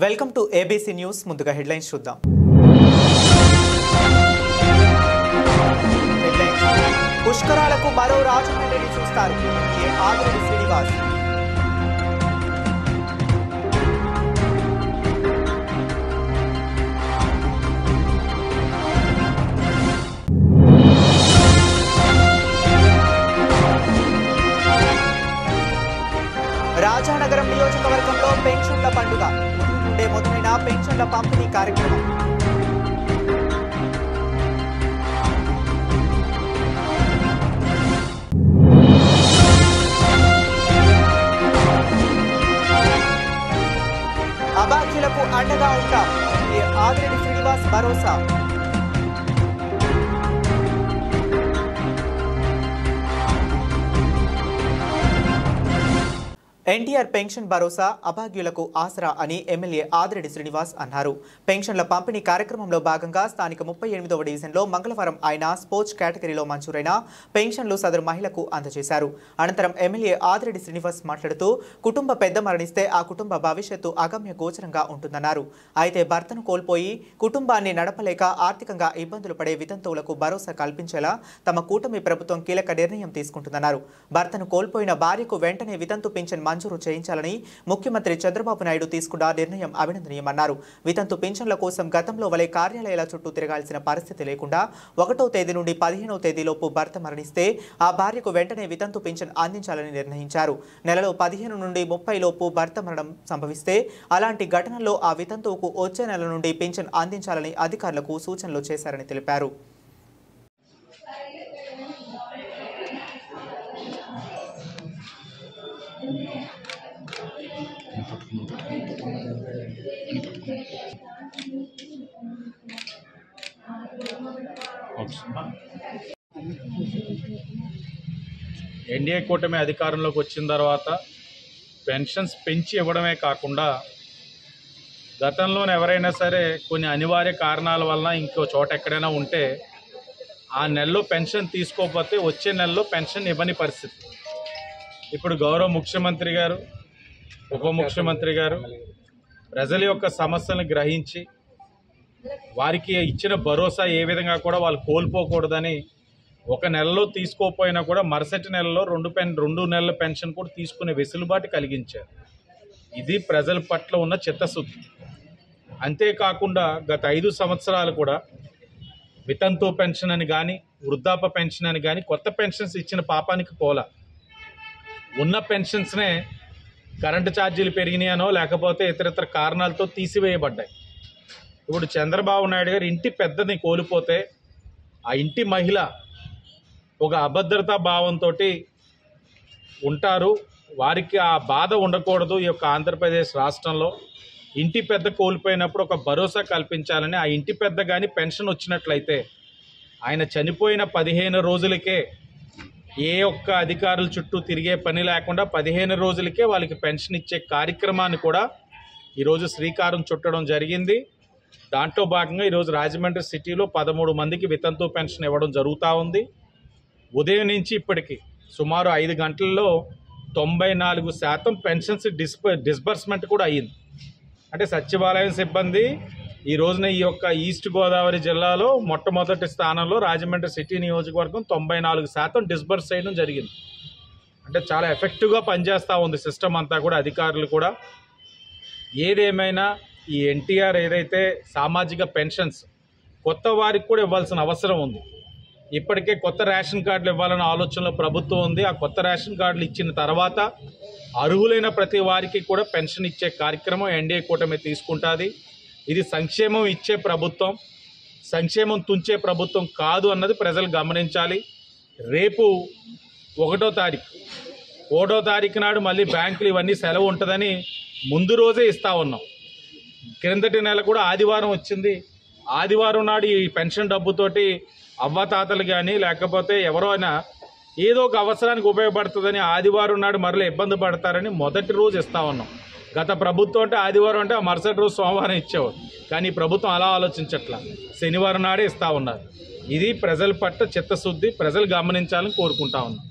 Welcome to ABC news. ముందుగా headlines చూద్దాం. పుష్కరాలకు మరో రాజమండ్రిని చూస్తారు ఆదిరెడ్డి శ్రీనివాస్. రాజానగరం నియోజకవర్గంలో పెన్షన్ల పండుగ నుండే మొదలైన పెన్షన్ల పంపిణీ కార్యక్రమం. అభాగ్యులకు అండగా ఉంటాం ఆదిరెడ్డి శ్రీనివాస్ భరోసా. ఎన్టీఆర్ పెన్షన్ భరోసా అభాగ్యులకు ఆసరా అని ఎమ్మెల్యే ఆదిరెడ్డి శ్రీనివాస్ అన్నారు. పెన్షన్ల పంపిణీ కార్యక్రమంలో భాగంగా స్థానిక 38వ డివిజన్లో మంగళవారం ఆయన స్పోర్ట్స్ కేటగిరీలో మంజూరైన పెన్షన్లు సదరు మహిళకు అందజేశారు. అనంతరం ఎమ్మెల్యే ఆదిరెడ్డి శ్రీనివాస్ మాట్లాడుతూ కుటుంబ పెద్ద మరణిస్తే ఆ కుటుంబ భవిష్యత్తు అగమ్య గోచరంగా ఉంటుందన్నారు. అయితే భర్తను కోల్పోయి కుటుంబాన్ని నడపలేక ఆర్థికంగా ఇబ్బందులు పడే వితంతువులకు భరోసా కల్పించేలా తమ కూటమి ప్రభుత్వం కీలక నిర్ణయం తీసుకుంటుందన్నారు. భర్తను కోల్పోయిన భార్యకు వెంటనే వితంతు పింఛన్ మంజూరు చేయించాలని ముఖ్యమంత్రి చంద్రబాబు నాయుడు తీసుకున్న నిర్ణయం అభినందనీయమన్నారు. వితంతు పింఛన్ల కోసం గతంలో వలె కార్యాలయాల చుట్టూ తిరగాల్సిన పరిస్థితి లేకుండా 1వ తేదీ నుండి 15వ తేదీలోపు భర్త మరణిస్తే ఆ భార్యకు వెంటనే వితంతు పింఛన్ అందించాలని నిర్ణయించారు. నెలలో 15 నుండి 30 లోపు భర్త మరణం సంభవిస్తే అలాంటి ఘటనల్లో ఆ వితంతువుకు వచ్చే నెల నుండి పింఛన్ అందించాలని అధికారులకు సూచనలు చేశారని తెలిపారు. ఎన్డీఏ కూటమి అధికారంలోకి వచ్చిన తర్వాత పెన్షన్స్ పెంచి ఇవ్వడమే కాకుండా గతంలోనే ఎవరైనా సరే కొన్ని అనివార్య కారణాల వలన ఇంకో చోట ఎక్కడైనా ఉంటే ఆ నెలలో పెన్షన్ తీసుకోకపోతే వచ్చే నెలలో పెన్షన్ ఇవ్వని పరిస్థితి. ఇప్పుడు గౌరవ ముఖ్యమంత్రి గారు, ఉప ముఖ్యమంత్రి గారు ప్రజల యొక్క సమస్యలను గ్రహించి వారికి ఇచ్చిన భరోసా ఏ విధంగా కూడా వాళ్ళు కోల్పోకూడదని ఒక నెలలో తీసుకోకపోయినా కూడా మరుసటి నెలలో 2 నెలల పెన్షన్ కూడా తీసుకునే వెసులుబాటు కలిగించారు. ఇది ప్రజల పట్ల ఉన్న చిత్తశుద్ధి. అంతేకాకుండా గత 5 సంవత్సరాలు కూడా వితంతు పెన్షన్ అని కానీ వృద్ధాప్య పెన్షన్ అని కానీ కొత్త పెన్షన్స్ ఇచ్చిన పాపానికి పోలా. ఉన్న పెన్షన్స్నే కరెంటు ఛార్జీలు పెరిగినాయనో లేకపోతే ఇతరితర కారణాలతో తీసివేయబడ్డాయి. ఇప్పుడు చంద్రబాబు నాయుడు గారు ఇంటి పెద్దని కోల్పోతే ఆ ఇంటి మహిళ ఒక అభద్రతా భావంతో ఉంటారు. వారికి ఆ బాధ ఉండకూడదు. ఈ యొక్క ఆంధ్రప్రదేశ్ రాష్ట్రంలో ఇంటి పెద్ద కోల్పోయినప్పుడు ఒక భరోసా కల్పించాలని, ఆ ఇంటి పెద్ద కానీ పెన్షన్ వచ్చినట్లయితే ఆయన చనిపోయిన 15 రోజులకే ఏ ఒక్క అధికారుల చుట్టూ తిరిగే పని లేకుండా 15 రోజులకే వాళ్ళకి పెన్షన్ ఇచ్చే కార్యక్రమాన్ని కూడా ఈరోజు శ్రీకారం చుట్టడం జరిగింది. దాంట్లో భాగంగా ఈరోజు రాజమండ్రి సిటీలో 13 మందికి వితంతు పెన్షన్ ఇవ్వడం జరుగుతూ ఉంది. ఉదయం నుంచి ఇప్పటికి సుమారు 5 గంటల్లో 94% పెన్షన్స్ డిస్బర్స్మెంట్ కూడా అయ్యింది. అంటే సచివాలయం సిబ్బంది ఈ రోజున ఈ యొక్క ఈస్ట్ గోదావరి జిల్లాలో మొట్టమొదటి స్థానంలో రాజమండ్రి సిటీ నియోజకవర్గం 94% డిస్బర్స్ చేయడం జరిగింది. అంటే చాలా ఎఫెక్టివ్గా పనిచేస్తూ ఉంది సిస్టమ్ అంతా కూడా, అధికారులు కూడా. ఏదేమైనా ఈ ఎన్టీఆర్ ఏదైతే సామాజిక పెన్షన్స్ కొత్త వారికి కూడా ఇవ్వాల్సిన అవసరం ఉంది. ఇప్పటికే కొత్త రేషన్ కార్డులు ఇవ్వాలన్న ఆలోచనలో ప్రభుత్వం ఉంది. ఆ కొత్త రేషన్ కార్డులు ఇచ్చిన తర్వాత అర్హులైన ప్రతి వారికి కూడా పెన్షన్ ఇచ్చే కార్యక్రమం ఎన్డీఏ కూటమి తీసుకుంటుంది. ఇది సంక్షేమం ఇచ్చే ప్రభుత్వం, సంక్షేమం తుంచే ప్రభుత్వం కాదు అన్నది ప్రజలు గమనించాలి. రేపు 1వ తారీఖు నాడు మళ్ళీ బ్యాంకులు ఇవన్నీ సెలవు ఉంటుందని ముందు రోజే ఇస్తూ ఉన్నాం. క్రిందటి నెల కూడా ఆదివారం వచ్చింది. ఆదివారం నాడు ఈ పెన్షన్ డబ్బుతోటి అవ్వతాతలు కానీ లేకపోతే ఎవరైనా ఏదో ఒక అవసరానికి ఉపయోగపడుతుందని ఆదివారం నాడు మరలా ఇబ్బంది పడతారని మొదటి రోజు ఇస్తూ ఉన్నాం. గత ప్రభుత్వం అంటే ఆదివారం అంటే ఆ మరుసటి రోజు సోమవారం ఇచ్చేవారు. కానీ ప్రభుత్వం అలా ఆలోచించట్లా, శనివారం నాడే ఇస్తూ ఉన్నారు. ఇది ప్రజల పట్ల చిత్తశుద్ధి, ప్రజలు గమనించాలని కోరుకుంటా ఉన్నాం.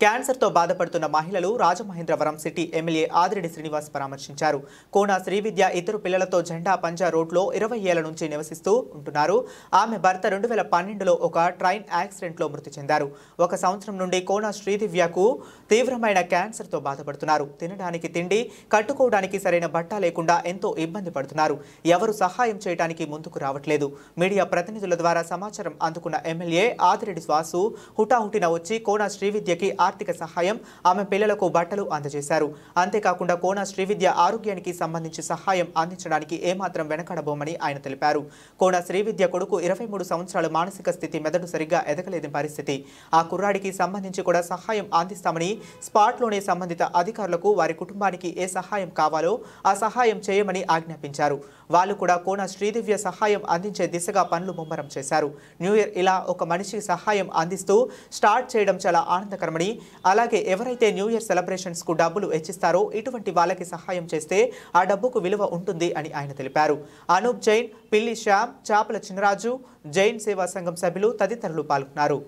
క్యాన్సర్తో బాధపడుతున్న మహిళలు రాజమహేంద్రవరం సిటీ ఎమ్మెల్యే ఆదిరెడ్డి శ్రీనివాస్ పరామర్శించారు. కోన శ్రీవిద్య ఇద్దరు పిల్లలతో జెండా పంజా రోడ్లో 20 ఏళ్ల నుంచి నివసిస్తూ ఉంటున్నారు. ఆమె భర్త 2012లో ఒక ట్రైన్ యాక్సిడెంట్లో మృతి చెందారు. 1 సంవత్సరం నుండి కోన శ్రీదివ్యకు తీవ్రమైన క్యాన్సర్తో బాధపడుతున్నారు. తినడానికి తిండి, కట్టుకోవడానికి సరైన బట్ట లేకుండా ఎంతో ఇబ్బంది పడుతున్నారు. ఎవరు సహాయం చేయడానికి ముందుకు రావట్లేదు. మీడియా ప్రతినిధుల ద్వారా సమాచారం అందుకున్న ఎమ్మెల్యే ఆదిరెడ్డి శ్వాసు హుటాహుటిన వచ్చి కోన శ్రీవిద్యకి ఆర్థిక సహాయం, ఆమె పిల్లలకు బట్టలు అందజేశారు. అంతేకాకుండా కోన శ్రీవిద్య ఆరోగ్యానికి సంబంధించి సహాయం అందించడానికి ఏమాత్రం వెనకడబోమని ఆయన తెలిపారు. కోన శ్రీవిద్య కొడుకు 23 సంవత్సరాల మానసిక స్థితి, మెదడు సరిగ్గా ఎదగలేని పరిస్థితి. ఆ కుర్రాడికి సంబంధించి కూడా సహాయం అందిస్తామని స్పాట్లోనే సంబంధిత అధికారులకు వారి కుటుంబానికి ఏ సహాయం కావాలో ఆ సహాయం చేయమని ఆజ్ఞాపించారు. వాళ్ళు కూడా కోన శ్రీదివ్య సహాయం అందించే దిశగా పనులు ముమ్మరం చేశారు. న్యూ ఇయర్ ఇలా ఒక మనిషికి సహాయం అందిస్తూ స్టార్ట్ చేయడం చాలా ఆనందకరమని, అలాగే ఎవరైతే న్యూ ఇయర్ సెలబ్రేషన్స్ కు డబ్బులు ఇచ్చిస్తారో ఇటువంటి వాళ్ళకి సహాయం చేస్తే ఆ డబ్బుకు విలువ ఉంటుంది అని ఆయన తెలిపారు. అనూప్ జైన్, పిల్లి శ్యామ్, చాపల చినరాజు, జైన్ సేవా సంఘం సభ్యులు తదితరులు పాల్గొన్నారు.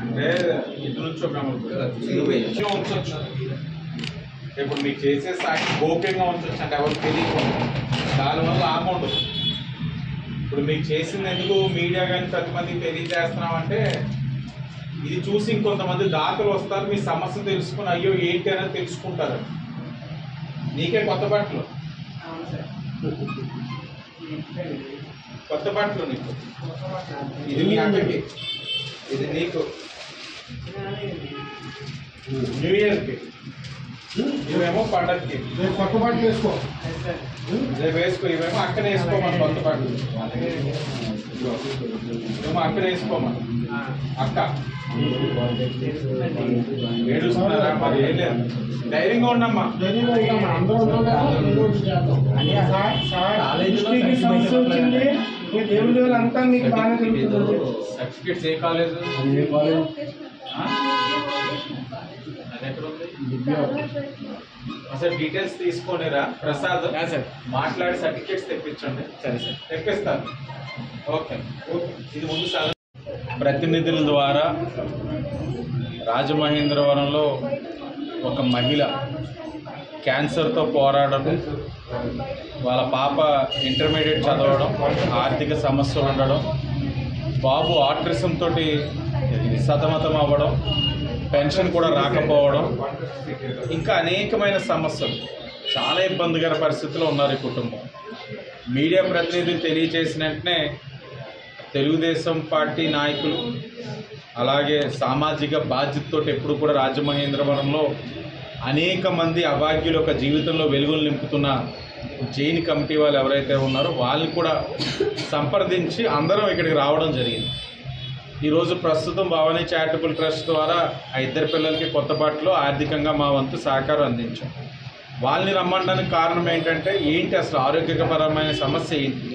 అంటే ఇటు నుంచి ఉంచొచ్చు. ఇప్పుడు మీకు చేసే సాక్షి గోప్యంగా ఉంచొచ్చు అంటే ఎవరు తెలియకుండా, దానివల్ల అమౌంట్ ఇప్పుడు మీకు చేసింది ఎందుకు మీడియా కానీ 10 మందికి తెలియజేస్తున్నామంటే ఇది చూసి ఇంకొంతమంది దాతలు వస్తారు, మీ సమస్య తెలుసుకుని అయ్యో ఏంటి అనేది తెలుసుకుంటారు. నీకే కొత్త బట్టలు నీకు, ఇది మీ అక్కకి, ఇది నీకు న్యూ ఇయర్కి, ఇవేమో పండగకి కొత్త బట్టలు వేసుకో, రేపు వేసుకో. ఇవేమో అక్కడ వేసుకోమని కొత్త బట్టలు, ఇవేమో అక్కడ వేసుకోమని. అక్క ఏడుస్తున్నారా? మరి ఏం లేదు, ధైర్యంగా ఉండమ్మా. దేవుడు అంతా మీకు బాగా తెలుస్తుంది. సర్టిఫికేట్స్ ఏ కాలేజ్? అది ఎక్కడ ఉంది? అసలు డీటెయిల్స్ తీసుకోనిరా ప్రసాద్, మాట్లాడి సర్టిఫికేట్స్ తెప్పించండి. సరే సార్, తెప్పిస్తాను. ఓకే, ఇది ముందు సార్. ప్రతినిధుల ద్వారా రాజమహేంద్రవరంలో ఒక మహిళ క్యాన్సర్తో పోరాడడం, వాళ్ళ పాప ఇంటర్మీడియట్ చదవడం, ఆర్థిక సమస్యలు ఉండడం, బాబు ఆటిజం తోటి సతమతం అవ్వడం, పెన్షన్ కూడా రాకపోవడం, ఇంకా అనేకమైన సమస్యలు, చాలా ఇబ్బందికర పరిస్థితిలో ఉన్నారు ఈ కుటుంబం. మీడియా ప్రతినిధులు తెలియజేసిన వెంటనే తెలుగుదేశం పార్టీ నాయకులు అలాగే సామాజిక బాధ్యతతో ఎప్పుడు కూడా రాజమహేంద్రవరంలో అనేక మంది అభాగ్యుల యొక్క జీవితంలో వెలుగులు నింపుతున్న జైన్ కమిటీ వాళ్ళు ఎవరైతే ఉన్నారో వాళ్ళని కూడా సంప్రదించి అందరం ఇక్కడికి రావడం జరిగింది. ఈరోజు ప్రస్తుతం భవానీ చారిటబుల్ ట్రస్ట్ ద్వారా ఆ ఇద్దరు పిల్లలకి కొత్త బట్టలు ఆర్థికంగా మా వంతు సహకారం అందించాం. వాళ్ళని రమ్మడానికి కారణం ఏంటంటే ఏంటి అసలు ఆరోగ్యపరమైన సమస్య ఏంటి,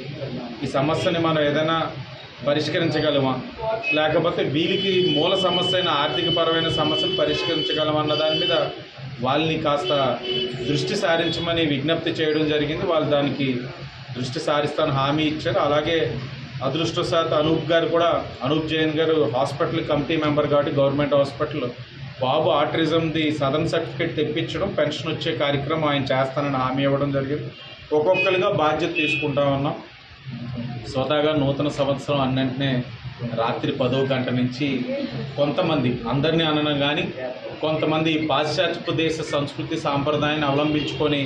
ఈ సమస్యని మనం ఏదైనా పరిష్కరించగలమా, లేకపోతే వీళ్ళకి మూల సమస్య అయిన ఆర్థికపరమైన సమస్యను పరిష్కరించగలమా అన్న దాని మీద వాళ్ళని కాస్త దృష్టి సారించమని విజ్ఞప్తి చేయడం జరిగింది. వాళ్ళు దానికి దృష్టి సారిస్తాను హామీ ఇచ్చారు. అలాగే అదృష్టవశాత్తు అనూప్ జైన్ గారు హాస్పిటల్ కమిటీ మెంబర్ కాబట్టి గవర్నమెంట్ హాస్పిటల్ బాబు ఆటిజంది సదరన్ సర్టిఫికేట్ తెప్పించడం, పెన్షన్ వచ్చే కార్యక్రమం ఆయన చేస్తానని హామీ ఇవ్వడం జరిగింది. ఒక్కొక్కరిగా బాధ్యత తీసుకుంటా ఉన్నాం. స్వతహాగా నూతన సంవత్సరం అన్నింటినే రాత్రి 10వ గంట నుంచి కొంతమంది, అందరినీ అనడం కానీ కొంతమంది పాశ్చాత్య దేశ సంస్కృతి సాంప్రదాయాన్ని అవలంబించుకొని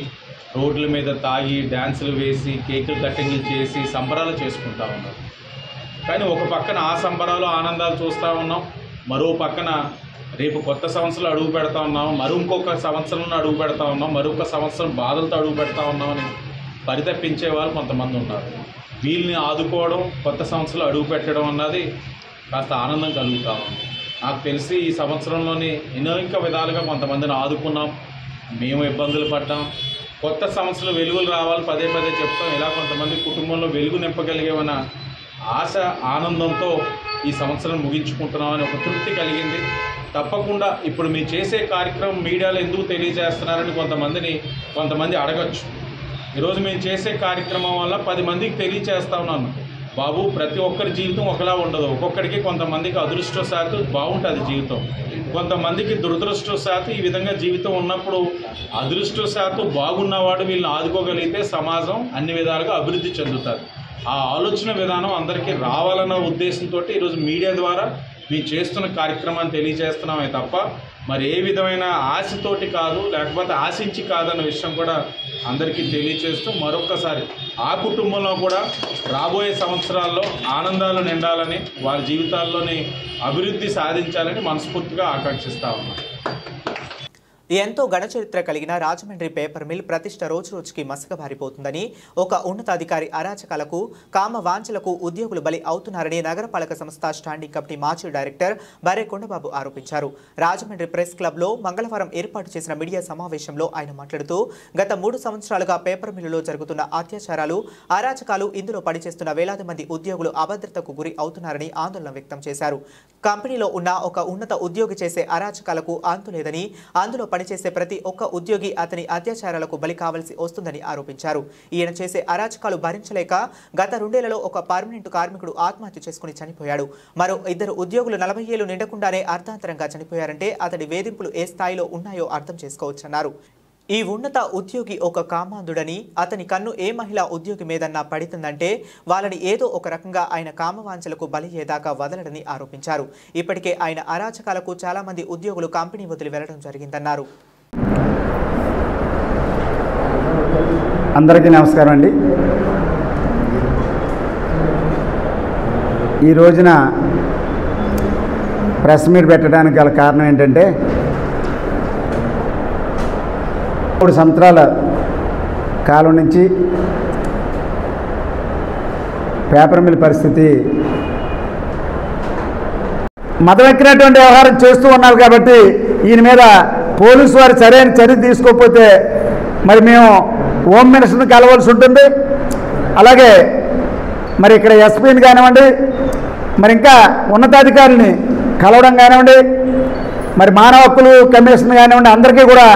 రోడ్ల మీద తాగి డ్యాన్సులు వేసి కేకులు కటింగ్లు చేసి సంబరాలు చేసుకుంటా ఉన్నారు. కానీ ఒక పక్కన ఆ సంబరాలు ఆనందాలు చూస్తూ ఉన్నాం, మరో పక్కన రేపు కొత్త సంవత్సరం అడుగు పెడతా ఉన్నాం, ఇంకొక సంవత్సరంలో అడుగు పెడతా ఉన్నాం, మరొక సంవత్సరం బాధలతో అడుగు పెడతా ఉన్నామని పరితపించే వాళ్ళు కొంతమంది ఉన్నారు. వీళ్ళని ఆదుకోవడం, కొత్త సంవత్సరంలో అడుగు పెట్టడం అన్నది కాస్త ఆనందం కలుగుతా ఉంది. నాకు తెలిసి ఈ సంవత్సరంలోని అనేక విధాలుగా కొంతమందిని ఆదుకున్నాం, మేము ఇబ్బందులు పడ్డాం. కొత్త సంవత్సరం వెలుగులు రావాలి పదే చెప్తాం. ఇలా కొంతమంది కుటుంబంలో వెలుగు నింపగలిగేమన్న ఆశ ఆనందంతో ఈ సంవత్సరం ముగించుకుంటున్నామని ఒక తృప్తి కలిగింది. తప్పకుండా ఇప్పుడు మీరు చేసే కార్యక్రమం మీడియాలో ఎందుకు తెలియజేస్తున్నారని కొంతమంది అడగచ్చు. ఈరోజు మేము చేసే కార్యక్రమం వల్ల 10 మందికి తెలియజేస్తా ఉన్నాను. బాబు, ప్రతి ఒక్కరి జీవితం ఒకలా ఉండదు. ఒక్కొక్కరికి కొంతమందికి అదృష్టవశాత్తు బాగుంటుంది జీవితం, కొంతమందికి దురదృష్టవశాత్తు ఈ విధంగా జీవితం ఉన్నప్పుడు అదృష్టవశాత్తు బాగున్నవాడు వీళ్ళని ఆదుకోగలిగితే సమాజం అన్ని విధాలుగా అభివృద్ధి చెందుతుంది. ఆ ఆలోచన విధానం అందరికీ రావాలన్న ఉద్దేశంతో ఈరోజు మీడియా ద్వారా మేము చేస్తున్న కార్యక్రమాన్ని తెలియజేస్తున్నామే తప్ప మరి ఏ విధమైన ఆశతోటి కాదు, లేకపోతే ఆశించి కాదన్న విషయం కూడా అందరికీ తెలియజేస్తూ మరొక్కసారి ఆ కుటుంబంలో కూడా రాబోయే సంవత్సరాల్లో ఆనందాలు నిండాలని, వారి జీవితాల్లోని అభివృద్ధి సాధించాలని మనస్ఫూర్తిగా ఆకాంక్షిస్తా ఉన్నాం. ఎంతో ఘనచరిత్ర కలిగిన రాజమండ్రి పేపర్ మిల్ ప్రతిష్ట రోజురోజుకి మసకబారిపోతుందని, ఒక ఉన్నతాధికారి అరాచకాలకు, కామ వాంఛలకు ఉద్యోగులు బలి అవుతున్నారని నగరపాలక సంస్థ స్టాండింగ్ కమిటీ మాజీ డైరెక్టర్ బర్రె కొండబాబు ఆరోపించారు. రాజమండ్రి ప్రెస్ క్లబ్లో మంగళవారం ఏర్పాటు చేసిన మీడియా సమావేశంలో ఆయన మాట్లాడుతూ, గత 3 సంవత్సరాలుగా పేపర్ మిల్లులో జరుగుతున్న అత్యాచారాలు, అరాచకాలు, ఇందులో పనిచేస్తున్న వేలాది మంది ఉద్యోగులు అభద్రతకు గురి అవుతున్నారని ఆందోళన వ్యక్తం చేశారు. కంపెనీలో ఉన్న ఒక ఉన్నత ఉద్యోగి చేసే అరాచకాలకు అంతులేదని, అందులో పనిచేసే ప్రతి ఒక్క ఉద్యోగి అతని అత్యాచారాలకు బలి కావాల్సి వస్తుందని ఆరోపించారు. ఈయన చేసే అరాచకాలు భరించలేక గత 2 ఏళ్లలో ఒక పర్మనెంట్ కార్మికుడు ఆత్మహత్య చేసుకుని చనిపోయాడు. మరో 2 ఉద్యోగులు 40 ఏళ్లు నిండకుండానే అర్ధాంతరంగా చనిపోయారంటే అతడి వేధింపులు ఏ స్థాయిలో ఉన్నాయో అర్థం చేసుకోవచ్చన్నారు. ఈ ఉన్నత ఉద్యోగి ఒక కామాంధుడని, అతని కన్ను ఏ మహిళా ఉద్యోగి మీదన్నా పడుతుందంటే వాళ్ళని ఏదో ఒక రకంగా ఆయన కామవాంఛలకు బలి అయ్యేదాకా వదలడని ఆరోపించారు. ఇప్పటికే ఆయన అరాచకాలకు చాలా మంది ఉద్యోగులు కంపెనీ వదిలి వెళ్లడం జరిగిందన్నారు. అందరికీ నమస్కారం అండి. ఈ రోజున ప్రెస్ మీట్ పెట్టడానికి గల కారణం ఏంటంటే, 3 సంవత్సరాల కాలం నుంచి పేపర్ మిల్ పరిస్థితి మదవెక్కినటువంటి వ్యవహారం చేస్తూ ఉన్నారు. కాబట్టి ఈయన మీద పోలీసు వారు సరైన చర్య తీసుకోకపోతే మరి మేము హోమ్ మినిస్టర్ని కలవాల్సి ఉంటుంది. అలాగే మరి ఇక్కడ ఎస్పీని కానివ్వండి, మరి ఇంకా ఉన్నతాధికారులని కలవడం కానివ్వండి, మరి మానవ హక్కులు కమిషన్ కానివ్వండి, అందరికీ కూడా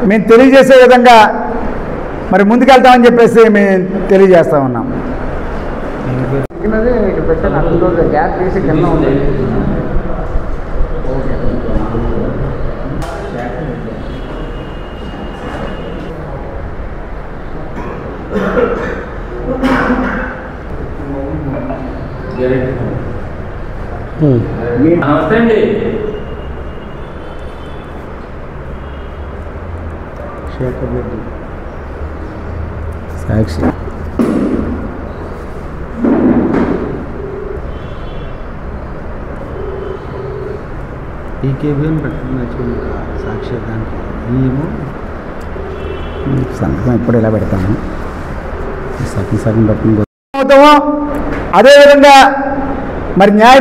మేము తెలియజేసే విధంగా మరి ముందుకెళ్తామని చెప్పేసి మేము తెలియజేస్తా ఉన్నాం. గ్యాప్ తీసి కింద ఉంది. నమస్తే అండి. సాక్షి ఈకేబీఎం పెట్టిన సాక్షి దానికి మేము సంతకం ఎప్పుడు ఇలా పెడతాము, సగం పెట్టిన అవుతామో అదేవిధంగా మరి న్యాయ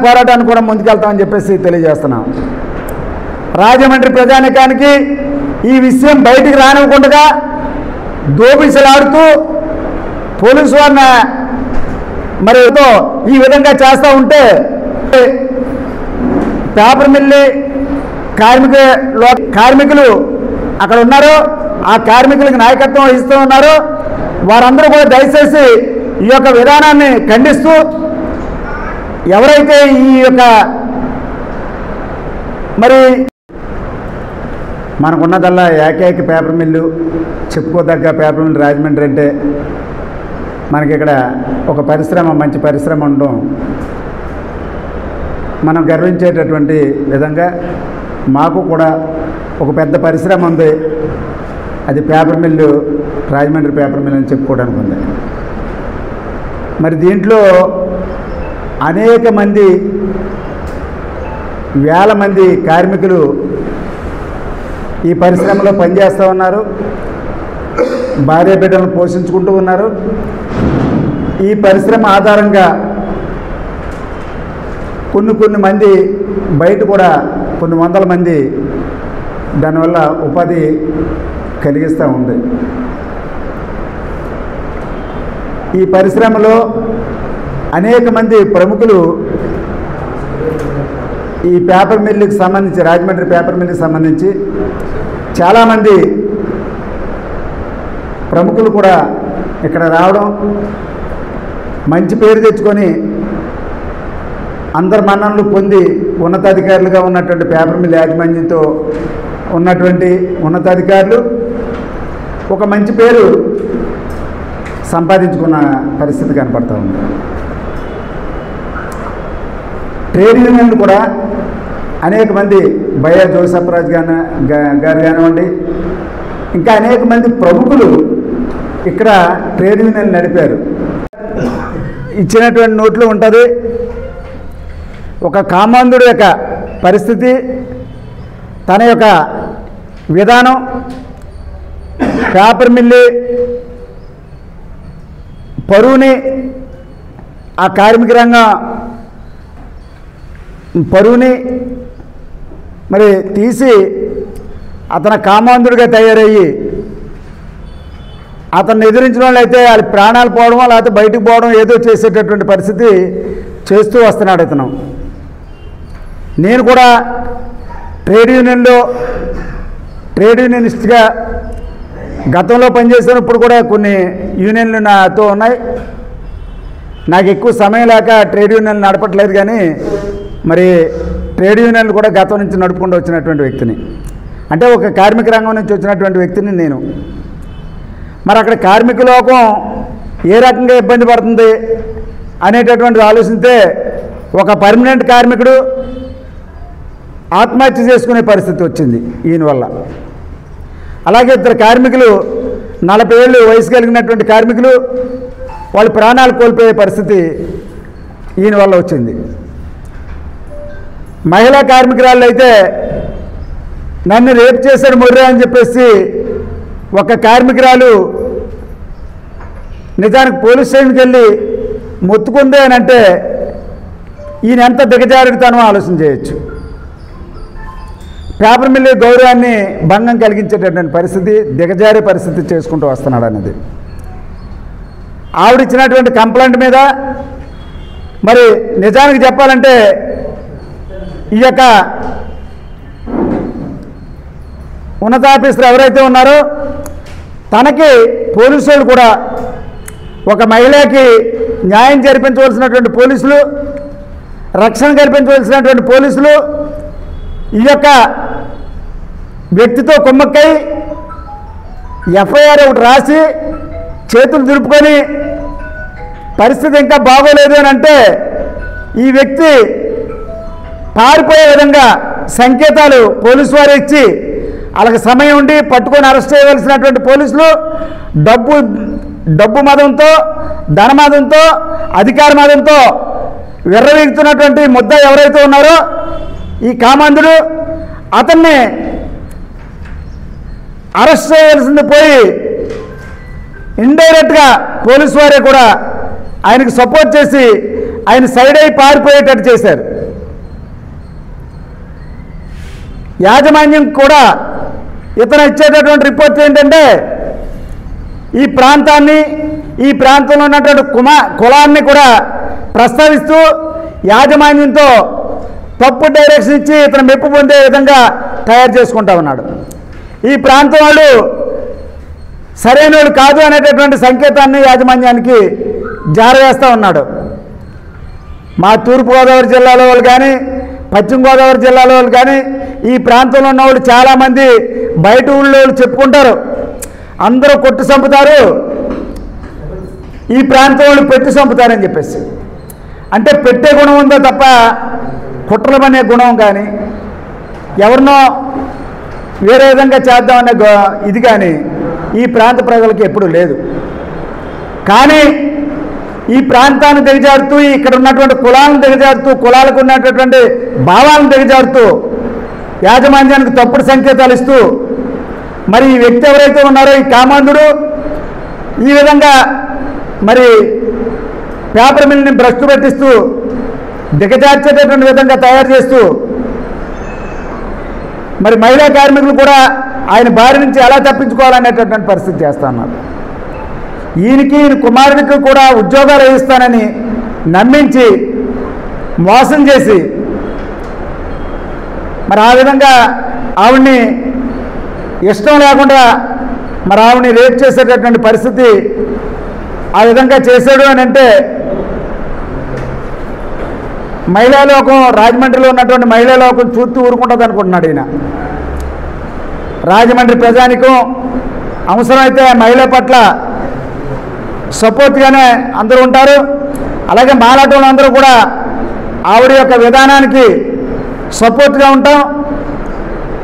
పోరాటానికి కూడా ముందుకెళ్తామని చెప్పేసి తెలియజేస్తున్నాం. రాజమండ్రి ప్రజానికానికి ఈ విషయం బయటికి రానివ్వకుండా దోపిసలాడుతూ పోలీసు వారిని మరి ఈ విధంగా చేస్తూ ఉంటే పేపర్ మిల్లి కార్మికులు అక్కడ ఉన్నారు, ఆ కార్మికులకు నాయకత్వం వహిస్తూ ఉన్నారు. వారందరూ కూడా దయచేసి ఈ యొక్క విధానాన్ని ఖండిస్తూ, ఎవరైతే ఈ యొక్క మరి మనకున్నదల్లా ఏకైక పేపర్ మిల్లు, చెప్పుకోదగ్గ పేపర్ మిల్లు రాజమండ్రి అంటే మనకి ఇక్కడ ఒక పరిశ్రమ, మంచి పరిశ్రమ ఉండడం మనం గర్వించేటటువంటి విధంగా మాకు కూడా ఒక పెద్ద పరిశ్రమ ఉంది. అది paper mill, Rajahmundry paper mill అని చెప్పుకోవడానికి ఉంది. మరి దీంట్లో అనేక మంది, వేల మంది కార్మికులు ఈ పరిశ్రమలో పనిచేస్తూ ఉన్నారు, భార్య బిడ్డలను పోషించుకుంటూ ఉన్నారు. ఈ పరిశ్రమ ఆధారంగా కొన్ని మంది బయట కూడా కొన్ని వందల మంది దానివల్ల ఉపాధి కలిగిస్తూ ఉంది. ఈ పరిశ్రమలో అనేక మంది ప్రముఖులు ఈ పేపర్ మిల్లుకి సంబంధించి, రాజమండ్రి పేపర్ మిల్లుకి సంబంధించి చాలామంది ప్రముఖులు కూడా ఇక్కడ రావడం, మంచి పేరు తెచ్చుకొని అందరి మన్ననలు పొంది ఉన్నతాధికారులుగా ఉన్నటువంటి పేపర్ మిల్ యాజమాన్యంతో ఉన్నటువంటి ఉన్నతాధికారులు ఒక మంచి పేరు సంపాదించుకున్న పరిస్థితి కనపడతా ఉంది. ట్రేడ్ యూనియన్లు కూడా అనేక మంది బయ్యా జోసఫరాజ్ గారు కానివ్వండి, ఇంకా అనేక మంది ప్రముఖులు ఇక్కడ ట్రేడ్ యూనియన్ నడిపారు. ఇచ్చినటువంటి నోట్లు ఉంటుంది. ఒక కామాంధుడి యొక్క పరిస్థితి, తన యొక్క విధానం, పేపర్ మిల్లు పరువుని, ఆ కార్మిక రంగం పరువుని మరి తీసి అతను కామాంధుడిగా తయారయ్యి అతన్ని ఎదిరించిన వాళ్ళు అయితే వాళ్ళ ప్రాణాలు పోవడం లేకపోతే బయటకు పోవడం ఏదో చేసేటటువంటి పరిస్థితి చేస్తూ వస్తున్నాడు ఇతను. నేను కూడా ట్రేడ్ యూనియనిస్ట్గా గతంలో పనిచేసాను. ఇప్పుడు కూడా కొన్ని యూనియన్లు నాతో ఉన్నాయి. నాకు ఎక్కువ సమయం లేక ట్రేడ్ యూనియన్లు నడపట్లేదు, కానీ మరి ట్రేడ్ యూనియన్లు కూడా గతం నుంచి నడుపుకుంటూ వచ్చినటువంటి వ్యక్తిని, అంటే ఒక కార్మిక రంగం నుంచి వచ్చినటువంటి వ్యక్తిని నేను. మరి అక్కడ కార్మిక లోకం ఏ రకంగా ఇబ్బంది పడుతుంది అనేటటువంటిది ఆలోచిస్తే ఒక పర్మనెంట్ కార్మికుడు ఆత్మహత్య చేసుకునే పరిస్థితి వచ్చింది ఈయన వల్ల. అలాగే ఇద్దరు కార్మికులు 40 ఏళ్ళు వయసు కలిగినటువంటి కార్మికులు వాళ్ళు ప్రాణాలు కోల్పోయే పరిస్థితి ఈయన వల్ల వచ్చింది. మహిళా కార్మికురాళ్ళు అయితే నన్ను రేపు చేశాడు మొర్రా అని చెప్పేసి ఒక కార్మికురాలు నిజానికి పోలీస్ స్టేషన్కి వెళ్ళి మొత్తుకుంది అని అంటే ఈయన ఎంత దిగజారుడుతానో ఆలోచన చేయొచ్చు. పేపర్ మిల్లు గౌరవాన్ని భంగం కలిగించేటటువంటి పరిస్థితి, దిగజారే పరిస్థితి చేసుకుంటూ వస్తున్నాడు అనేది. ఆవిడిచ్చినటువంటి కంప్లైంట్ మీద మరి నిజానికి చెప్పాలంటే ఈ యొక్క ఉన్నతాఫీసర్ ఎవరైతే ఉన్నారో తనకి పోలీసు వాళ్ళు కూడా ఒక మహిళకి న్యాయం జరిపించవలసినటువంటి పోలీసులు, రక్షణ కల్పించవలసినటువంటి పోలీసులు ఈ యొక్క వ్యక్తితో కుమ్మక్కై ఎఫ్ఐఆర్ ఒకటి రాసి చేతులు దులుపుకొని పరిస్థితి ఇంకా బాగోలేదు అని అంటే ఈ వ్యక్తి పారిపోయే విధంగా సంకేతాలు పోలీసు వారు ఇచ్చి వాళ్ళకి సమయం ఉండి పట్టుకొని అరెస్ట్ చేయవలసినటువంటి పోలీసులు డబ్బు మదంతో, ధన మదంతో, అధికార మదంతో విర్రవీగుతున్నటువంటి ముద్ద ఎవరైతే ఉన్నారో ఈ కామాంధుడు, అతన్ని అరెస్ట్ చేయవలసింది పోయి ఇండైరెక్ట్గా పోలీసు వారే కూడా ఆయనకు సపోర్ట్ చేసి ఆయన సైడ్ అయి పారిపోయేటట్టు చేశారు. యాజమాన్యం కూడా ఇతను ఇచ్చేటటువంటి రిపోర్ట్ ఏంటంటే ఈ ప్రాంతాన్ని, ఈ ప్రాంతంలో ఉన్నటువంటి కులాన్ని కూడా ప్రస్తావిస్తూ యాజమాన్యంతో తప్పు డైరెక్షన్ ఇచ్చి ఇతను మెప్పు పొందే విధంగా తయారు చేసుకుంటా ఉన్నాడు. ఈ ప్రాంతం వాళ్ళు సరైన వాళ్ళు కాదు అనేటటువంటి సంకేతాన్ని యాజమాన్యానికి జారవేస్తూ ఉన్నాడు. మా తూర్పుగోదావరి జిల్లాలో వాళ్ళు కానీ, పశ్చిమ గోదావరి జిల్లాలో వాళ్ళు కానీ, ఈ ప్రాంతంలో ఉన్న వాళ్ళు చాలామంది బయట ఊళ్ళో చెప్పుకుంటారు, అందరూ కొట్టు చంపుతారు, ఈ ప్రాంతం వాళ్ళు పెట్టి చంపుతారని చెప్పేసి. అంటే పెట్టే గుణం ఉందో తప్ప కుట్రలు అనే గుణం కానీ, ఎవరినో వేరే విధంగా చేద్దామనే ఇది కానీ ఈ ప్రాంత ప్రజలకి ఎప్పుడూ లేదు. కానీ ఈ ప్రాంతాన్ని దిగజారుతూ, ఇక్కడ ఉన్నటువంటి కులాలను దిగజారుతూ, కులాలకు ఉన్నటువంటి భావాలను దిగజారుతూ యాజమాన్యానికి తప్పుడు సంకేతాలు ఇస్తూ మరి ఈ వ్యక్తి ఎవరైతే ఉన్నారో ఈ కామాంధుడు ఈ విధంగా మరి పేపర్ మిల్ని భ్రష్టు పెట్టిస్తూ దిగజార్చేటటువంటి విధంగా తయారు చేస్తూ మరి మహిళా కార్మికులు కూడా ఆయన బారి నుంచి ఎలా తప్పించుకోవాలనేటటువంటి పరిస్థితి చేస్తా ఉన్నారు. ఈయన కుమారుడికి కూడా ఉద్యోగాలు వేయిస్తానని నమ్మించి మోసం చేసి మరి ఆ విధంగా ఆవిడ్ని ఇష్టం లేకుండా మరి ఆవిడ్ని రేప్ చేసేటటువంటి పరిస్థితి ఆ విధంగా చేశాడు అని అంటే మహిళాలోకం రాజమండ్రిలో ఉన్నటువంటి మహిళాలోకం చూస్తూ ఊరుకుంటుంది అనుకుంటున్నాడు ఈయన. రాజమండ్రి ప్రజానికం అవసరమైతే మహిళ పట్ల సపోర్ట్గానే అందరూ ఉంటారు. అలాగే మాలాటంలో అందరూ కూడా ఆవిడ యొక్క విధానానికి సపోర్ట్గా ఉంటాం.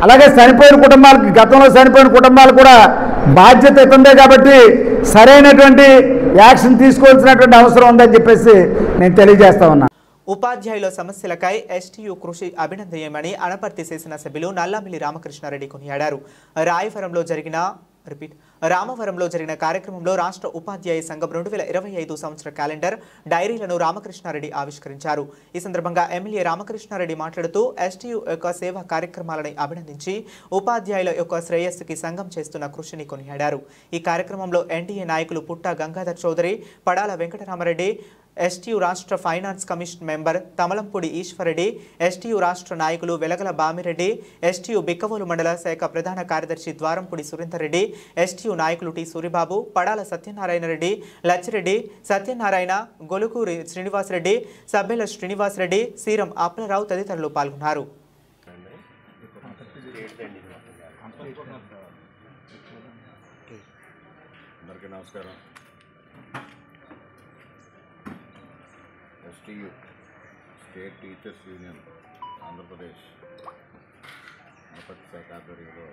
అలాగే చనిపోయిన కుటుంబాలకి, గతంలో చనిపోయిన కుటుంబాలు కూడా బాధ్యత ఇస్తుందే కాబట్టి సరైనటువంటి యాక్షన్ తీసుకోవాల్సినటువంటి అవసరం ఉందని చెప్పేసి నేను తెలియజేస్తా ఉన్నాను. ఉపాధ్యాయుల సమస్యలకై ఎస్టీయూ కృషి అభినందనీయమని అనపర్తి శాసనసభ్యులు నల్లామిల్లి రామకృష్ణారెడ్డి కొనియాడారు. రామవరంలో జరిగిన కార్యక్రమంలో రాష్ట్ర ఉపాధ్యాయ సంఘం 2025 సంవత్సర క్యాలెండర్ డైరీలను రామకృష్ణారెడ్డి ఆవిష్కరించారు. ఈ సందర్భంగా ఎమ్మెల్యే రామకృష్ణారెడ్డి మాట్లాడుతూ ఎస్టీయూ యొక్క సేవా కార్యక్రమాలను అభినందించి ఉపాధ్యాయుల యొక్క శ్రేయస్సుకి సంఘం చేస్తున్న కృషిని కొనియాడారు. ఈ కార్యక్రమంలో ఎన్డీఏ నాయకులు పుట్ట గంగాధర్ చౌదరి, పడాల వెంకటరామరెడ్డి, ఎస్టీయూ రాష్ట్ర finance commission member Tamalampudi Eswar Reddy, STU రాష్ట్ర నాయకులు వెలగల బామిరెడ్డి, ఎస్టీయూ బిక్కవోలు మండల శాఖ ప్రధాన కార్యదర్శి ద్వారంపూడి సురేందర్ రెడ్డి, ఎస్టీయూ నాయకులు టి సూరిబాబు, పడాల సత్యనారాయణ రెడ్డి, లచ్చిరెడ్డి, సత్యనారాయణ, గొలుకూరి శ్రీనివాసరెడ్డి, సభ్యుల శ్రీనివాసరెడ్డి, సీరం అప్పలరావు తదితరులు పాల్గొన్నారు. నమస్కారం. STU state teachers union Andhra Pradesh Anaparthi శాఖ ఆధ్వర్యంలో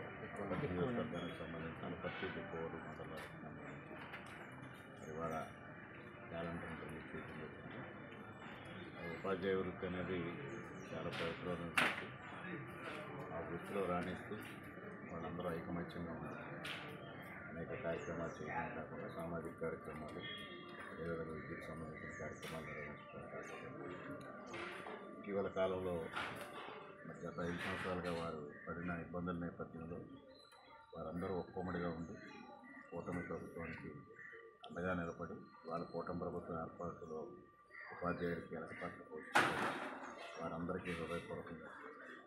నియోజకవర్గానికి సంబంధించి అనపర్తి బిక్కవోలు మండలానికి సంబంధించి ఇవాళ క్యాలెండర్ రిలీజ్ చేయడం జరిగింది. ఉపాధ్యాయ వృత్తి అనేది చాలా పవిత్రమైన వృత్తి. ఆ వృత్తిలో రాణిస్తూ వాళ్ళందరూ ఐకమత్యంగా ఉన్నారు. అనేక కార్యక్రమాలు చేయడమే కాకుండా సామాజిక కార్యక్రమాలు, అదేవిధంగా విద్యకు సంబంధించిన కార్యక్రమాలు నిర్వహించడం. ఇటీవల కాలంలో గత 5 సంవత్సరాలుగా వారు పడిన ఇబ్బందుల నేపథ్యంలో వారందరూ ఒక్కొమ్మడిగా ఉండి కూటమి ప్రభుత్వానికి అండగా నిలబడి వాళ్ళ కూటమి ప్రభుత్వం ఏర్పాటులో ఉపాధ్యాయుడికి కీలక పాత్ర పోషించారు. వారందరికీ హృదయపూర్వకంగా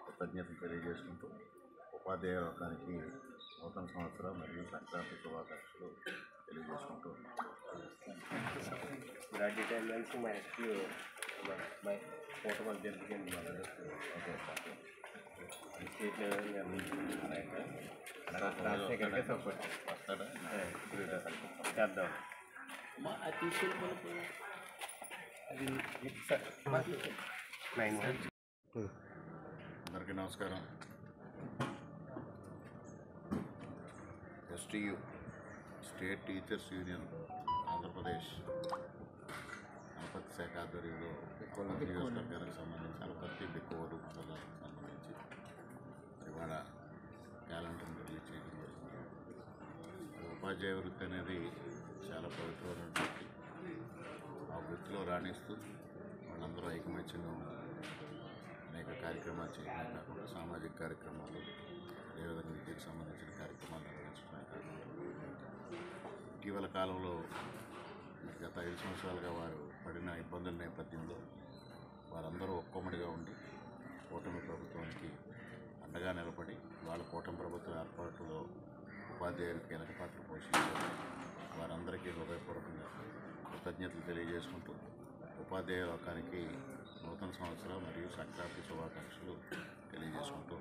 కృతజ్ఞతలు తెలియజేసుకుంటూ ఉపాధ్యాయ లోకానికి నూతన సంవత్సరం మరియు సంక్రాంతి శుభాకాంక్షలు తెలియజేసుకుంటూ graduate my STU my photo జరిగింది. స్టేట్ లెవెల్ రాజశేఖర్కే సపోర్ట్ వస్తాడా చేద్దాం. అందరికీ నమస్కారం. STU state teachers union Andhra Pradesh Anaparthi శాఖ ఆధ్వర్యంలో నియోజకవర్గానికి సంబంధించి అనపర్తి బిక్కవోలు మండలానికి సంబంధించి ఇవాళ క్యాలెండర్ రిలీజ్ చేయడం జరిగింది. ఉపాధ్యాయ వృత్తి అనేది చాలా పవిత్రమైన వృత్తి. ఆ వృత్తిలో రాణిస్తూ వాళ్ళందరూ ఐకమత్యంగా ఉన్నారు. అనేక కార్యక్రమాలు చేయడమే కాకుండా సామాజిక కార్యక్రమాలు, అదేవిధంగా విద్యకు సంబంధించిన కార్యక్రమాలు నిర్వహించడమే కాకుండా ఇటీవల కాలంలో గత 5 సంవత్సరాలుగా వారు పడిన ఇబ్బందుల నేపథ్యంలో వారందరూ ఒక్కొమ్మడిగా ఉండి కూటమి ప్రభుత్వానికి అండగా నిలబడి వాళ్ళ కూటమి ప్రభుత్వం ఏర్పాటులో ఉపాధ్యాయులకు కీలక పాత్ర పోషించారు. వారందరికీ హృదయపూర్వకంగా కృతజ్ఞతలు తెలియజేసుకుంటూ ఉపాధ్యాయ లోకానికి నూతన సంవత్సరం మరియు సంక్రాంతి శుభాకాంక్షలు తెలియజేసుకుంటూ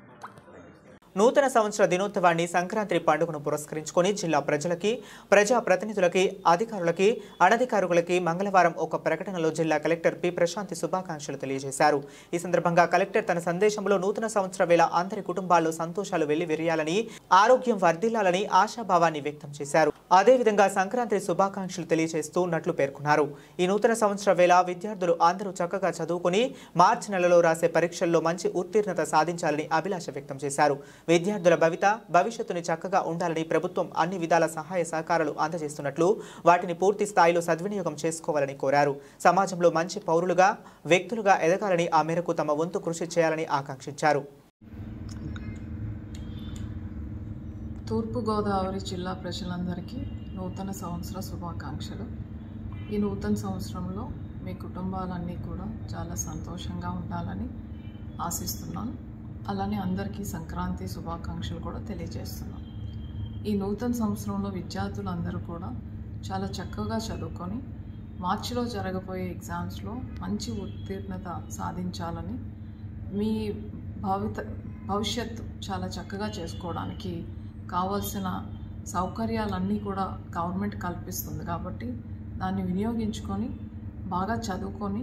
నూతన సంవత్సర దినోత్సవాన్ని సంక్రాంతి పండుగను పురస్కరించుకొని జిల్లా ప్రజలకి, ప్రజా ప్రతినిధులకి, అధికారులకి, అనధికారులకి మంగళవారం ఒక ప్రకటనలో జిల్లా కలెక్టర్ పి ప్రశాంతి శుభాకాంక్షలు తెలియజేశారు. ఈ సందర్భంగా కలెక్టర్ తన సందేశంలో నూతన సంవత్సర వేళ అందరి కుటుంబాల్లో సంతోషాలు వెల్లివిరియాలని, ఆరోగ్యం వర్ధిల్లాలని ఆశాభావాన్ని వ్యక్తం చేశారు. అదేవిధంగా సంక్రాంతి శుభాకాంక్షలు తెలియజేస్తున్నట్లు పేర్కొన్నారు. ఈ నూతన సంవత్సర వేళ విద్యార్థులు అందరూ చక్కగా చదువుకుని మార్చి నెలలో రాసే పరీక్షల్లో మంచి ఉత్తీర్ణత సాధించాలని అభిలాష వ్యక్తం చేశారు. విద్యార్థుల భవిష్యత్తుని చక్కగా ఉండాలని ప్రభుత్వం అన్ని విధాల సహాయ సహకారాలు అందజేస్తున్నట్లు, వాటిని పూర్తి స్థాయిలో సద్వినియోగం చేసుకోవాలని కోరారు. సమాజంలో మంచి పౌరులుగా, వ్యక్తులుగా ఎదగాలని, ఆ మేరకు తమ వంతు కృషి చేయాలని ఆకాంక్షించారు. తూర్పుగోదావరి జిల్లా ప్రజలందరికీ నూతన సంవత్సర శుభాకాంక్షలు. ఈ నూతన సంవత్సరంలో మీ కుటుంబాలన్నీ కూడా చాలా సంతోషంగా ఉండాలని ఆశిస్తున్నాను. అలానే అందరికీ సంక్రాంతి శుభాకాంక్షలు కూడా తెలియజేస్తున్నాం. ఈ నూతన సంవత్సరంలో విద్యార్థులు అందరూ కూడా చాలా చక్కగా చదువుకొని మార్చిలో జరగబోయే ఎగ్జామ్స్లో మంచి ఉత్తీర్ణత సాధించాలని, మీ భవిష్యత్తు చాలా చక్కగా చేసుకోవడానికి కావాల్సిన సౌకర్యాలన్నీ కూడా గవర్నమెంట్ కల్పిస్తుంది. కాబట్టి దాన్ని వినియోగించుకొని బాగా చదువుకొని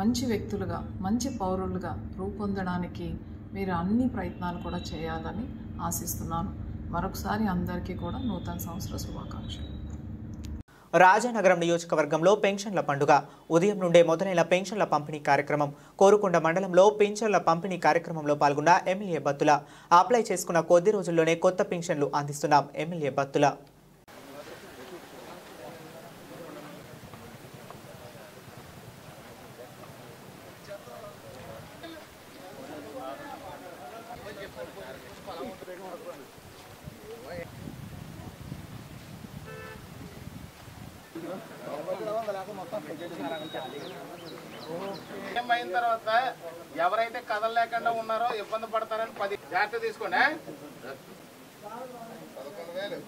మంచి వ్యక్తులుగా, మంచి పౌరులుగా రూపొందడానికి మీరు అన్ని ప్రయత్నాలు కూడా చేయాలని ఆశిస్తున్నాను. మరొకసారి అందరికీ కూడా నూతన సంవత్సర శుభాకాంక్షలు. రాజానగరం నియోజకవర్గంలో పెన్షన్ల పండుగ ఉదయం నుండే మొదలైన పెన్షన్ల పంపిణీ కార్యక్రమం. కోరుకొండ మండలంలో పెన్షన్ల పంపిణీ కార్యక్రమంలో పాల్గొన్న ఎమ్మెల్యే బత్తుల. అప్లై చేసుకున్న కొద్ది రోజుల్లోనే కొత్త పెన్షన్లు అందిస్తున్నాం ఎమ్మెల్యే బత్తుల. అయిన తర్వాత ఎవరైతే కథలు లేకుండా ఉన్నారో ఇబ్బంది పడతారని 10 జాగ్రత్త తీసుకోండి. 11,000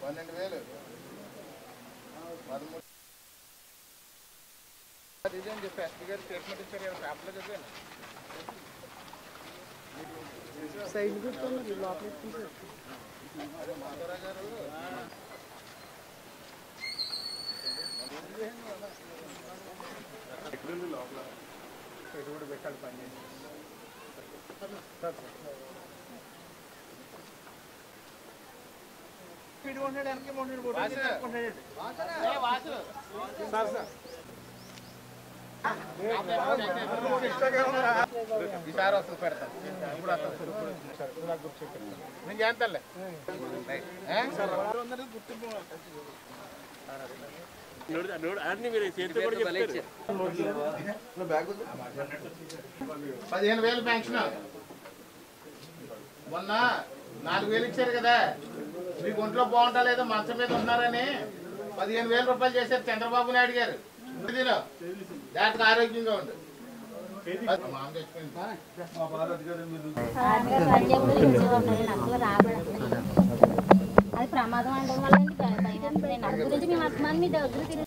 12,000 13 ఇదని చెప్పి ఎస్పీ గారు స్టేట్మెంట్ ఇచ్చారు కదా, పేపర్లో చెప్పాను. మాధవరావు గారు పెట్టాలి పని చేసి ఈసారి వస్తుంది పెడతాను. ఇప్పుడు నేను చేస్తానులే. గుర్తింపు 15,000 పెన్షన్ మొన్న 4,000 ఇచ్చారు కదా, మీకు ఒంట్లో బాగుంటా లేదో మంచం మీద ఉన్నారని 15,000 రూపాయలు చేశారు చంద్రబాబు నాయుడు గారు. దానికి ఆరోగ్యంగా ఉండు. అది ప్రమాదం అనడం వల్ల గురించి మేము అర్థమాన్ని మీ దగ్గర తిరిగి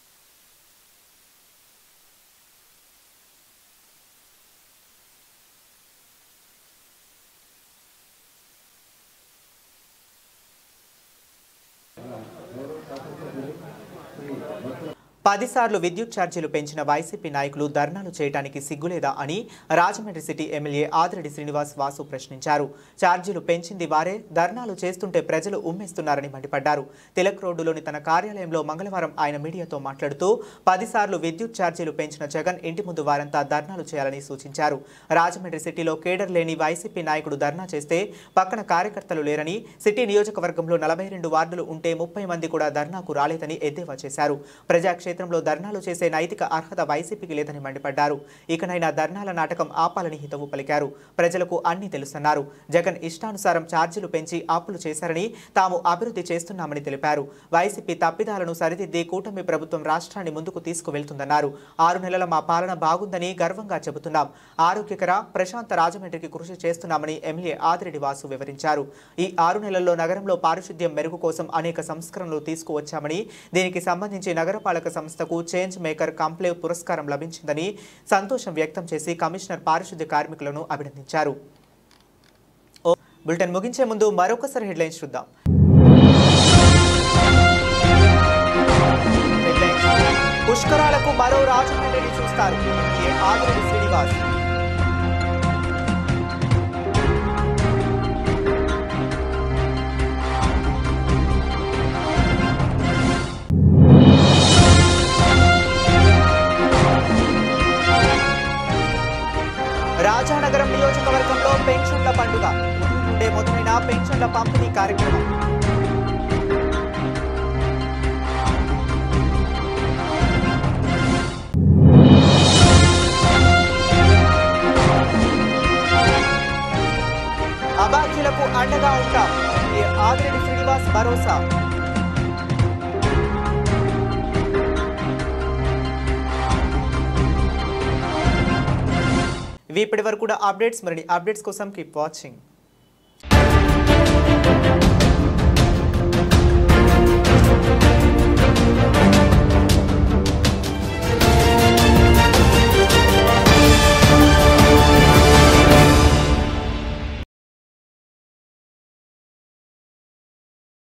పదిసార్లు విద్యుత్ ఛార్జీలు పెంచిన వైసీపీ నాయకులు ధర్నాలు చేయడానికి సిగ్గులేదా అని రాజమండ్రి సిటీ ఎమ్మెల్యే ఆదిరెడ్డి శ్రీనివాస్ వాసు ప్రశ్నించారు. ఛార్జీలు పెంచింది వారే, ధర్నాలు చేస్తుంటే ప్రజలు ఉమ్మేస్తున్నారని మండిపడ్డారు. తిలక్ రోడ్డులోని తన కార్యాలయంలో మంగళవారం ఆయన మీడియాతో మాట్లాడుతూ 10 సార్లు విద్యుత్ ఛార్జీలు పెంచిన జగన్ ఇంటి ముందు వారంతా ధర్నాలు చేయాలని సూచించారు. రాజమండ్రి సిటీలో కేడర్ లేని వైసీపీ నాయకుడు ధర్నా చేస్తే పక్కన కార్యకర్తలు లేరని, సిటీ నియోజకవర్గంలో 42 వార్డులు ఉంటే 30 మంది కూడా ధర్నాకు రాలేదని ఎద్దేవా చేశారు. ప్రజాక్షేత్రంలో ధర్నాలు చేసే నైతిక అర్హత వైసీపీకి లేదని మండిపడ్డారు. ఇకనైనా ధర్నాల నాటకం ఆపాలని హితవు పలికారు. ప్రజలకు అన్ని తెలుసన్నారు. జగన్ ఇష్టానుసారం ఛార్జీలు పెంచి అప్పులు చేశారని, తాము అభివృద్ధి చేస్తున్నామని తెలిపారు. వైసీపీ తప్పిదాలను సరిదిద్ది కూటమి ప్రభుత్వం రాష్ట్రాన్ని ముందుకు తీసుకువెళ్తుందన్నారు. 6 నెలల మా పాలన బాగుందని గర్వంగా చెబుతున్నాం. ఆరోగ్యకర ప్రశాంత రాజమండ్రికి కృషి చేస్తున్నామని ఎమ్మెల్యే ఆదిరెడ్డి వాసు వివరించారు. ఈ 6 నెలల్లో నగరంలో పారిశుద్ధ్యం మెరుగు కోసం అనేక సంస్కరణలు తీసుకువచ్చామని, దీనికి సంబంధించి నగరపాలక సంస్థకు చేంజ్ మేకర్ కాంప్లేవ్ పురస్కారం లభించిందని సంతోషం వ్యక్తం చేసి కమిషనర్ పారిశుద్ధ్య కార్మికులను అభినందించారు. బులెటిన్ ముగించే ముందు మరొకసారి హెడ్లైన్స్ చూద్దాం. పుష్కరాలకు మరో రాజమండ్రిని చూస్తారు ఆదిరెడ్డి శ్రీనివాస్. రాజానగరం నియోజకవర్గంలో పెన్షన్ల పండుగ నుండే మొదలైన పెన్షన్ల పంపిణీ కార్యక్రమం. అభాగ్యులకు అండగా ఉంటాం ఆదిరెడ్డి శ్రీనివాస్ భరోసా. ఇవి ఇప్పటి వరకు కూడా అప్డేట్స్. మరిన్ని అప్డేట్స్ కోసం కీప్ వాచింగ్.